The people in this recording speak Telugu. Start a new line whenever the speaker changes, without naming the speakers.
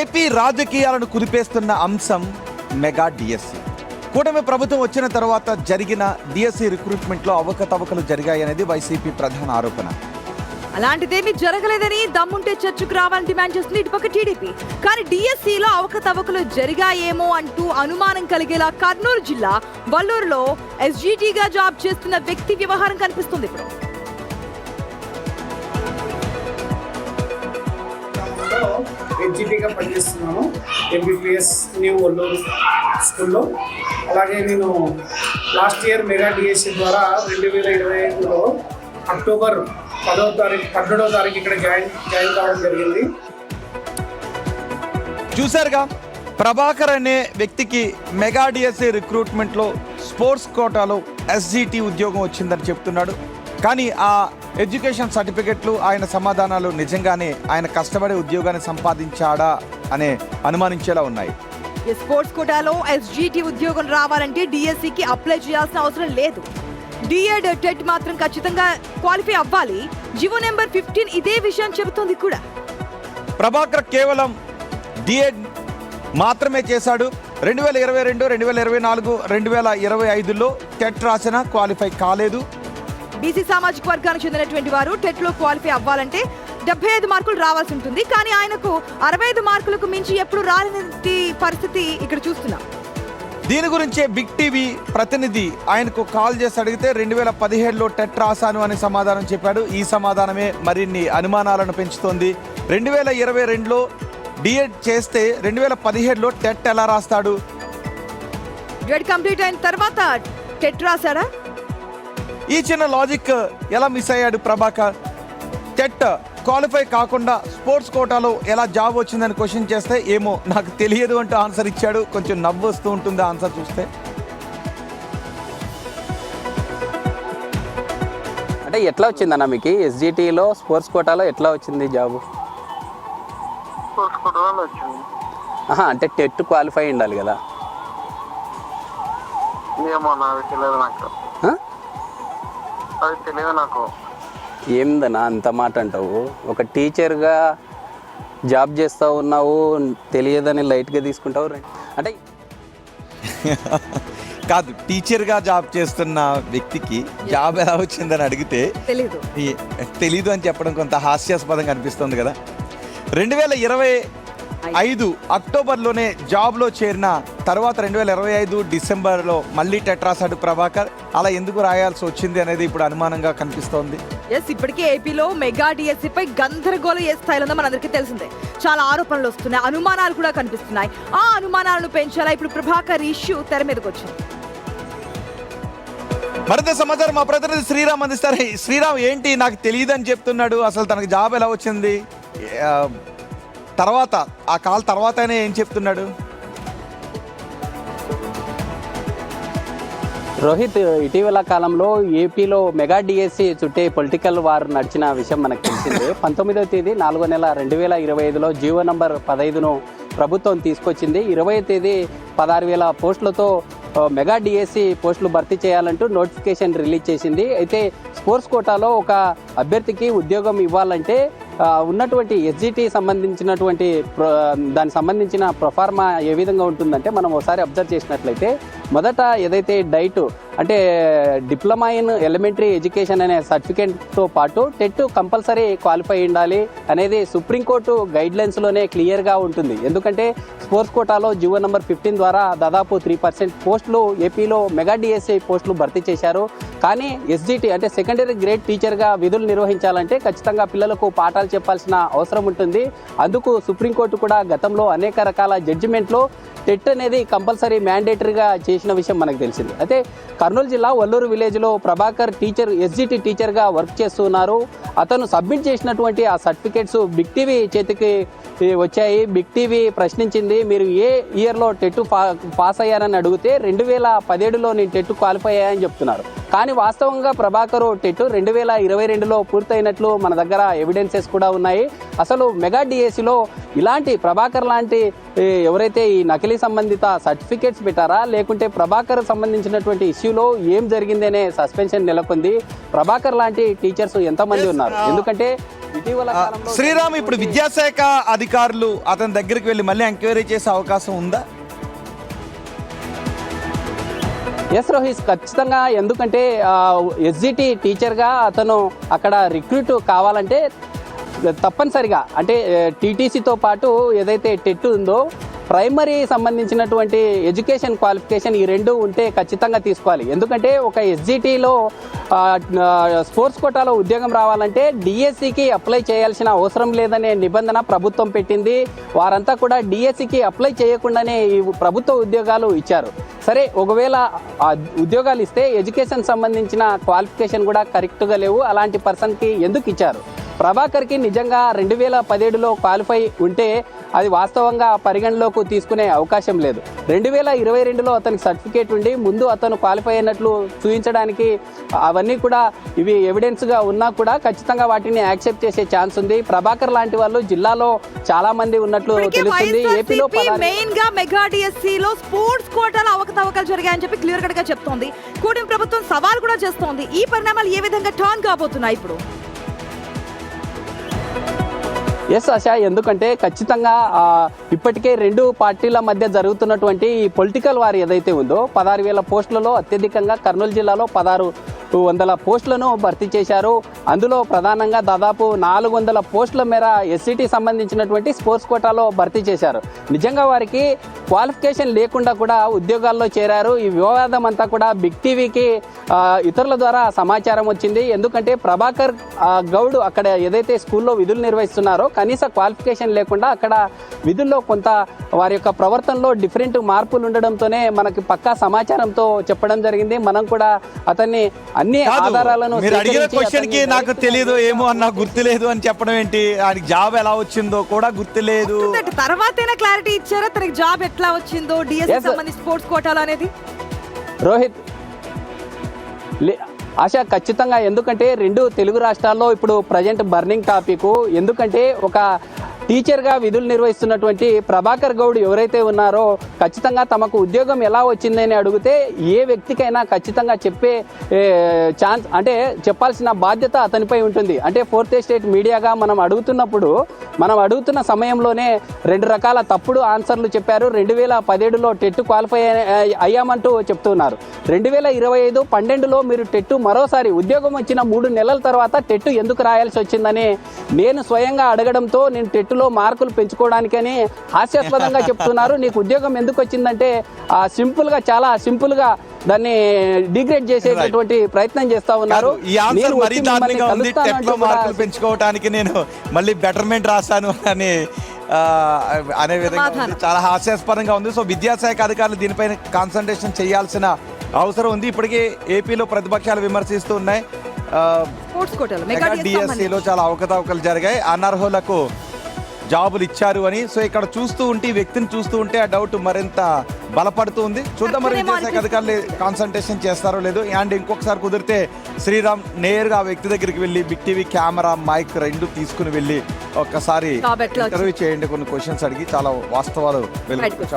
ఏపీ రాజకీయాలను కుదిపేస్తున్న అంశం మెగా డిఎస్సి. కూటమి ప్రభుత్వం వచ్చిన తర్వాత జరిగిన డిఎస్సి రిక్రూట్మెంట్లో అవకతవకలు జరిగాయనేది వైసీపీ ప్రధాన ఆరోపణ.
అలాంటిదేమీ జరగలేదని దమ్ముంటే చర్చకు రావాలని డిమాండ్ చేస్తుంది ఇటుపక్క టీడీపీ. కానీ డిఎస్సిలో అవకతవకలు జరిగాయేమో అంటూ అనుమానం కలిగేలా కర్నూలు జిల్లా వల్లూరులో ఎస్జీటీగా జాబ్ చేస్తున్న వ్యక్తి వ్యవహారం కనిపిస్తుంది. ఇప్పుడు
ఎస్జీటీగా పనిచేస్తున్నాను ఎంబీపీఎస్ న్యూ వల్లూరు స్కూల్లో. అలాగే నేను లాస్ట్ ఇయర్ మెగా డిఎస్సి ద్వారా 2025లో అక్టోబర్ 12వ తారీఖు ఇక్కడ జాయిన్ కావడం జరిగింది.
చూశారుగా, ప్రభాకర్ అనే వ్యక్తికి మెగా డిఎస్సి రిక్రూట్మెంట్లో స్పోర్ట్స్ కోటాలో ఎస్జీటీ ఉద్యోగం వచ్చిందని చెప్తున్నాడు. కానీ ఆ ఎడ్యుకేషన్ సర్టిఫికెట్లు, ఆయన సమాధానాలు నిజంగానే ఆయన కష్టపడే ఉద్యోగాన్ని సంపాదించాడా అనే అనుమానించేలా ఉన్నాయి.
స్పోర్ట్స్ కోటాలో ఎస్జీటీ ఉద్యోగం రావాలంటే డిఎస్సికి అప్లై చేయాల్సిన అవసరం లేదు. డిఎడ్ టెట్ మాత్రం ఖచ్చితంగా క్వాలిఫై అవ్వాలి. జివో నెంబర్ 15 ఇదే విషయం చెబుతోంది కూడా.
ప్రభాకర్ కేవలం డిఎడ్ మాత్రమే చేశాడు. 2022, 2024, 2025లో టెట్ రాసిన క్వాలిఫై కాలేదు.
బీసీ సామాజిక వర్గానికి చెందినటువంటి వారు టెట్ లో క్వాలిఫై అవ్వాలంటే 75 మార్కులు రావాల్సి ఉంటుంది. కానీ ఆయనకు 65 మార్కులకు మించి ఎప్పుడు రాలేని పరిస్థితి ఇక్కడ చూస్తున్నాం.
దీని గురించే బిగ్ టీవీ ప్రతినిధి ఆయనకు కాల్ చేసి అడిగితే 2017లో టెట్ రాశాను అని సమాధానం చెప్పాడు. ఈ సమాధానమే మరిన్ని అనుమానాలను పెంచుతోంది. 2022లో డిఎడ్ చేస్తే 2017లో టెట్ ఎలా రాస్తాడు?
డిఎడ్ కంప్లీట్ అయిన తర్వాత టెట్ రాశాడా?
ఈ చిన్న లాజిక్ ఎలా మిస్ అయ్యాడు ప్రభాకర్? టెట్ క్వాలిఫై కాకుండా స్పోర్ట్స్ కోటాలో ఎలా జాబ్ వచ్చిందని క్వశ్చన్ చేస్తే ఏమో నాకు తెలియదు అంటూ ఆన్సర్ ఇచ్చాడు. కొంచెం నవ్వు వస్తూ ఉంటుంది ఆన్సర్ చూస్తే.
అంటే ఎట్లా వచ్చిందన్న మీకు ఎస్జిటిలో స్పోర్ట్స్ కోటాలో ఎట్లా వచ్చింది జాబు? అంటే టెట్ క్వాలిఫై ఉండాలి కదా. ఏందన్నా అంత మాట అంటావు? ఒక టీచర్గా జాబ్ చేస్తూ ఉన్నావు, తెలియదని లైట్గా తీసుకుంటావు అంటే
కాదు. టీచర్గా జాబ్ చేస్తున్న వ్యక్తికి జాబ్ ఎలా వచ్చిందని అడిగితే తెలీదు అని చెప్పడం కొంత హాస్యాస్పదంగా అనిపిస్తుంది కదా. 2025 అక్టోబర్లోనే జాబ్లో చేరిన తర్వాత 2025 డిసెంబర్లో మళ్ళీ టెట్ రాశాడు ప్రభాకర్. అలా ఎందుకు రాయాల్సి వచ్చింది అనేది ఇప్పుడు అనుమానంగా కనిపిస్తోంది.
ఇప్పటికే ఏపీలో మెగా డిఎస్సి పై గందరగోళం ఏ స్థాయిలో ఉందో మనందరికీ తెలిసిందే. చాలా ఆరోపణలు వస్తున్నాయి, అనుమానాలు కూడా కనిపిస్తున్నాయి. ఆ అనుమానాలను పెంచాలా ఇప్పుడు ప్రభాకర్ ఇష్యూ తెర మీదకి వచ్చింది.
మరింత సమాచారం మా ప్రతినిధి శ్రీరామ్ అందిస్తారు. శ్రీరామ్, ఏంటి నాకు తెలియదు అని చెప్తున్నాడు, అసలు తనకు జాబ్ ఎలా వచ్చింది? తర్వాత ఆ కాల్ తర్వాత ఏం చెప్తున్నాడు?
రోహిత్, ఇటీవల కాలంలో ఏపీలో మెగా డిఎస్సి చుట్టే పొలిటికల్ వార్ నడిచిన విషయం మనకు తెలిసిందే. 19వ తేదీ 4వ నెల 2025లో జీవో నంబర్ 15ను ప్రభుత్వం తీసుకొచ్చింది. 20వ తేదీ 16,000 పోస్టులతో మెగా డిఎస్సి పోస్టులు భర్తీ చేయాలంటూ నోటిఫికేషన్ రిలీజ్ చేసింది. అయితే స్పోర్ట్స్ కోటాలో ఒక అభ్యర్థికి ఉద్యోగం ఇవ్వాలంటే ఉన్నటువంటి ఎస్జిటి సంబంధించినటువంటి దానికి సంబంధించిన ప్రొఫార్మా ఏ విధంగా ఉంటుందంటే మనం ఒకసారి అబ్జర్వ్ చేసినట్లయితే మొదట ఏదైతే డైట్ అంటే డిప్లొమా ఇన్ ఎలిమెంటరీ ఎడ్యుకేషన్ అనే సర్టిఫికేట్తో పాటు టెట్ కంపల్సరీ క్వాలిఫై ఉండాలి అనేది సుప్రీంకోర్టు గైడ్లైన్స్లోనే క్లియర్గా ఉంటుంది. ఎందుకంటే స్పోర్ట్స్ కోటాలో జివో నెంబర్ 15 ద్వారా దాదాపు 3% పోస్టులు ఏపీలో మెగా డిఎస్సి పోస్టులు భర్తీ చేశారు. కానీ ఎస్జిటి అంటే సెకండరీ గ్రేడ్ టీచర్గా విధులు నిర్వహించాలంటే ఖచ్చితంగా పిల్లలకు పాఠాలు చెప్పాల్సిన అవసరం ఉంటుంది. అందుకు సుప్రీంకోర్టు కూడా గతంలో అనేక రకాల జడ్జిమెంట్లో టెట్ అనేది కంపల్సరీ మ్యాండేటరీగా చేసిన విషయం మనకు తెలిసింది. అయితే కర్నూలు జిల్లా వల్లూరు విలేజ్లో ప్రభాకర్ ఎస్జిటి టీచర్గా వర్క్ చేస్తున్నారు. అతను సబ్మిట్ చేసినటువంటి ఆ సర్టిఫికేట్స్ బిగ్ టీవీ చేతికి వచ్చాయి. బిగ్ టీవీ ప్రశ్నించింది, మీరు ఏ ఇయర్లో టెట్ పాస్ అయ్యారని అడిగితే 2017లో నేను టెట్ క్వాలిఫై అయ్యాయని చెప్తున్నారు. కానీ వాస్తవంగా ప్రభాకర్ టెట్ 2022లో పూర్తయినట్లు మన దగ్గర ఎవిడెన్సెస్ కూడా ఉన్నాయి. అసలు మెగా డిఎస్సిలో ఇలాంటి ప్రభాకర్ లాంటి ఎవరైతే ఈ నకిలీ సంబంధిత సర్టిఫికేట్స్ పెట్టారా, లేకుంటే ప్రభాకర్ సంబంధించినటువంటి ఇష్యూలో ఏం జరిగిందనే సస్పెన్షన్ నెలకొంది. ప్రభాకర్ లాంటి టీచర్స్ ఎంతమంది ఉన్నారు? ఎందుకంటే ఇటీవల కాలంలో
శ్రీరామ్, ఇప్పుడు విద్యాశాఖ అధికారులు అతని దగ్గరికి వెళ్ళి మళ్ళీ ఎంక్వైరీ చేసే అవకాశం ఉందా?
ఎస్ రోహిత్, ఖచ్చితంగా. ఎందుకంటే ఎస్జిటి టీచర్గా అతను అక్కడ రిక్రూట్ కావాలంటే తప్పనిసరిగా అంటే టీటీసీతో పాటు ఏదైతే టెట్ ఉందో ప్రైమరీ సంబంధించినటువంటి ఎడ్యుకేషన్ క్వాలిఫికేషన్ ఈ రెండు ఉంటే ఖచ్చితంగా తీసుకోవాలి. ఎందుకంటే ఒక ఎస్జిటిలో స్పోర్ట్స్ కోటాలో ఉద్యోగం రావాలంటే డిఎస్సికి అప్లై చేయాల్సిన అవసరం లేదనే నిబంధన ప్రభుత్వం పెట్టింది. వారంతా కూడా డిఎస్సికి అప్లై చేయకుండానే ఈ ప్రభుత్వ ఉద్యోగాలు ఇచ్చారు. సరే, ఒకవేళ ఉద్యోగాలు ఇస్తే ఎడ్యుకేషన్ సంబంధించిన క్వాలిఫికేషన్ కూడా కరెక్ట్గా లేవు. అలాంటి పర్సన్కి ఎందుకు ఇచ్చారు? ప్రభాకర్కి నిజంగా 2017లో క్వాలిఫై ఉంటే అది వాస్తవంగా పరిగణలోకి తీసుకునే అవకాశం లేదు. 2022లో అతనికి సర్టిఫికేట్ ఉండి ముందు అతను క్వాలిఫై అయినట్లు చూపించడానికి అవన్నీ కూడా ఇవి ఎవిడెన్స్గా ఉన్నా కూడా ఖచ్చితంగా వాటిని యాక్సెప్ట్ చేసే ఛాన్స్ ఉంది. ప్రభాకర్ లాంటి వాళ్ళు జిల్లాలో చాలా మంది ఉన్నట్లు తెలుస్తుంది. ఏపీలో
మెయిన్ గా మెగా డిఎస్సిలో స్పోర్ట్స్ కోటాలో అవకతవకలు జరిగాయని చెప్పి క్లియర్ కట్ గా చెప్తోంది. కూటమి ప్రభుత్వం సవాల్ కూడా చేస్తోంది. ఈ పరిణామాలు ఏ విధంగా టర్న్ కాబోతున్నాయి ఇప్పుడు?
ఎస్ ఆశా, ఎందుకంటే ఖచ్చితంగా ఇప్పటికే రెండు పార్టీల మధ్య జరుగుతున్నటువంటి ఈ పొలిటికల్ వార్ ఏదైతే ఉందో 16,000 పోస్టులలో అత్యధికంగా కర్నూలు జిల్లాలో 1,600 పోస్టులను భర్తీ చేశారు. అందులో ప్రధానంగా దాదాపు 400 పోస్టుల మేర ఎస్సిటి సంబంధించినటువంటి స్పోర్ట్స్ కోటాలో భర్తీ చేశారు. నిజంగా వారికి క్వాలిఫికేషన్ లేకుండా కూడా ఉద్యోగాల్లో చేరారు. ఈ వివాదం అంతా కూడా బిగ్ టీవీకి ఇతరుల ద్వారా సమాచారం వచ్చింది. ఎందుకంటే ప్రభాకర్ గౌడ్ అక్కడ ఏదైతే స్కూల్లో విధులు నిర్వహిస్తున్నారో కనీస క్వాలిఫికేషన్ లేకుండా అక్కడ విధుల్లో కొంత వారి యొక్క ప్రవర్తనలో డిఫరెంట్ మార్పులు ఉండడంతోనే మనకి పక్కా సమాచారంతో చెప్పడం జరిగింది. మనం కూడా అతన్ని అన్ని ఆధారాలను
క్వశ్చన్కి నాకు తెలియదు ఏమో అన్న గుర్తులేదు అని చెప్పడం ఏంటి? ఆయనకి జాబ్ ఎలా వచ్చిందో కూడా గుర్తులేదు.
తర్వాతైనా క్లారిటీ ఇచ్చారా తనకి జాబ్ ఎట్లా వచ్చిందో డిఎస్సి సంబంధించి స్పోర్ట్స్ కోటాలో అనేది?
రోహిత్, ఆశ, ఖచ్చితంగా. ఎందుకంటే రెండు తెలుగు రాష్ట్రాల్లో ఇప్పుడు ప్రజెంట్ బర్నింగ్ టాపిక్. ఎందుకంటే ఒక టీచర్గా విధులు నిర్వహిస్తున్నటువంటి ప్రభాకర్ గౌడ్ ఎవరైతే ఉన్నారో ఖచ్చితంగా తమకు ఉద్యోగం ఎలా వచ్చిందని అడిగితే ఏ వ్యక్తికైనా ఖచ్చితంగా చెప్పే ఛాన్స్ అంటే చెప్పాల్సిన బాధ్యత అతనిపై ఉంటుంది. అంటే ఫోర్త్ ఎస్టేట్ మీడియాగా మనం అడుగుతున్న సమయంలోనే 2 రకాల తప్పుడు ఆన్సర్లు చెప్పారు. 2017లో టెట్ క్వాలిఫై అయ్యామంటూ చెప్తున్నారు. 2025 12లో మీరు టెట్ మరోసారి ఉద్యోగం వచ్చిన 3 నెలల తర్వాత టెట్ ఎందుకు రాయాల్సి వచ్చిందని నేను స్వయంగా అడగడంతో నేను టెట్ మార్కులు పెంచుకోవడానికని హాస్యాస్పదంగా చెప్తున్నారు. నీకు ఉద్యోగం ఎందుకు వచ్చిందంటే చాలా సింపుల్ గా దాన్ని డిగ్రేడ్ చేసేటటువంటి ప్రయత్నం చేస్తా ఉన్నారు.
పెంచుకోవడానికి నేను మళ్ళీ బెటర్మెంట్ రాశాను అని అనే విధంగా చాలా హాస్యాస్పదంగా ఉంది. సో విద్యాశాఖ అధికారులు దీనిపైన కాన్సన్ట్రేషన్ చేయాల్సిన అవసరం ఉంది. ఇప్పటికే ఏపీలో ప్రతిపక్షాలు విమర్శిస్తూ ఉన్నాయి. మెగా డిఎస్సిలో చాలా అవకతవకలు జరిగాయి, అనర్హులకు జాబులు ఇచ్చారు అని. సో ఇక్కడ చూస్తూ ఉంటే ఈ వ్యక్తిని చూస్తూ ఉంటే ఆ డౌట్ మరింత బలపడుతూ ఉంది. చూద్దాం మరి విద్యాశాఖ అధికారులు కాన్సన్ట్రేషన్ చేస్తారో లేదు. అండ్ ఇంకొకసారి కుదిరితే శ్రీరామ్ నేరుగా ఆ వ్యక్తి దగ్గరికి వెళ్ళి బిగ్ టీవీ కెమెరా మైక్ 2 తీసుకుని వెళ్ళి ఒక్కసారి ఇంటర్వ్యూ చేయండి. కొన్ని క్వశ్చన్స్ అడిగి చాలా వాస్తవాలు వెలుగుతాయి.